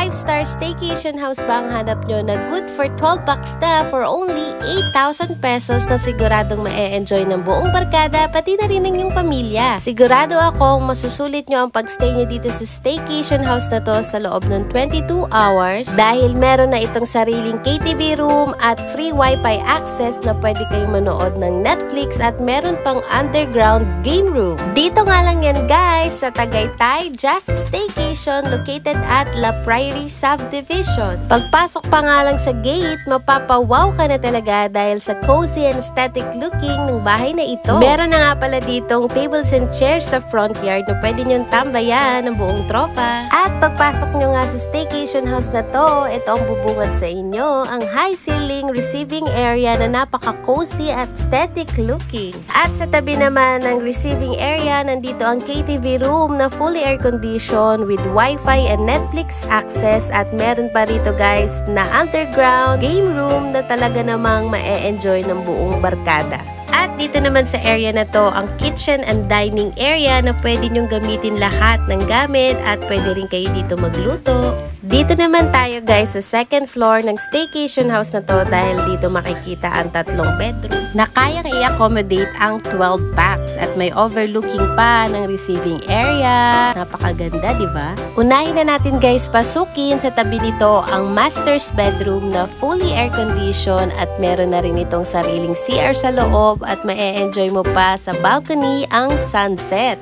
5-star staycation house ba ang hanap nyo na good for 12 bucks na for only 8,000 pesos na siguradong ma-enjoy ng buong barkada pati na rin ng inyong pamilya? Sigurado akong masusulit nyo ang pagstay nyo dito sa staycation house na to sa loob ng 22 hours dahil meron na itong sariling KTV room at free wifi access na pwede kayong manood ng Netflix at meron pang underground game room. Dito nga lang yan guys sa Tagaytay Just Staycation located at La Prairie Subdivision. Pagpasok pa nga lang sa gate, mapapawaw ka na talaga dahil sa cozy and aesthetic looking ng bahay na ito. Meron na nga pala ditong tables and chairs sa front yard na pwede nyong tambayan ng buong tropa. At pagpasok nyo nga sa staycation house na to, ito ang bubungad sa inyo, ang high ceiling receiving area na napaka-cozy at aesthetic looking. At sa tabi naman ng receiving area, nandito ang KTV room na fully air conditioned with wifi and Netflix access at meron pa rito guys na underground game room na talaga namang ma-enjoy ng buong barkada. At dito naman sa area na to, ang kitchen and dining area na pwede nyong gamitin lahat ng gamit at pwede rin kayo dito magluto. Dito naman tayo guys sa second floor ng staycation house na to dahil dito makikita ang 3 bedroom na kayang i-accommodate ang 12 packs at may overlooking pa ng receiving area. Napakaganda, di ba? Unahin na natin guys pasukin sa tabi nito ang master's bedroom na fully air conditioned at meron na rin itong sariling CR sa loob at ma-enjoy mo pa sa balcony ang sunset.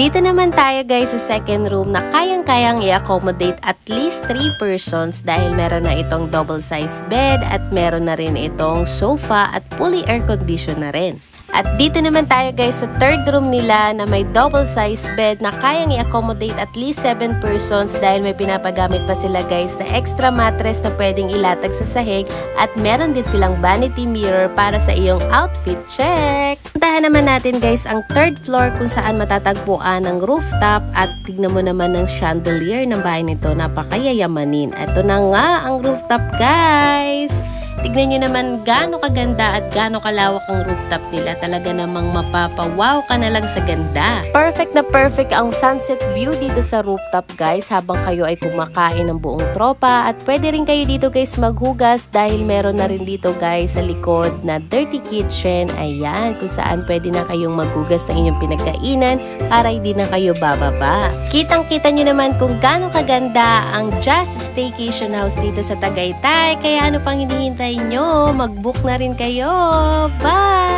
Dito naman tayo guys sa second room na kayang-kayang i-accommodate at least 3 persons dahil meron na itong double size bed at meron na rin itong sofa at fully air condition na rin. At dito naman tayo guys sa third room nila na may double size bed na kayang i-accommodate at least 7 persons dahil may pinapagamit pa sila guys na extra mattress na pwedeng ilatag sa sahig at meron din silang vanity mirror para sa iyong outfit check. Puntahan naman natin guys ang third floor kung saan matatagpuan ang rooftop at tignan mo naman ng chandelier ng bahay nito, napakayayamanin. Ito na nga ang rooftop guys. Tignan nyo naman gaano kaganda at gaano kalawak ang rooftop nila. Talaga namang mapapawaw ka na lang sa ganda. Perfect na perfect ang sunset view dito sa rooftop guys habang kayo ay kumakain ng buong tropa. At pwede rin kayo dito guys maghugas dahil meron na rin dito guys sa likod na dirty kitchen. Ayan, kung saan pwede na kayong maghugas ng inyong pinagkainan para hindi na kayo bababa. Kitang-kita nyo naman kung gaano kaganda ang Just Staycation House dito sa Tagaytay. Kaya ano pang hinihintay nyo? Mag-book na rin kayo. Bye!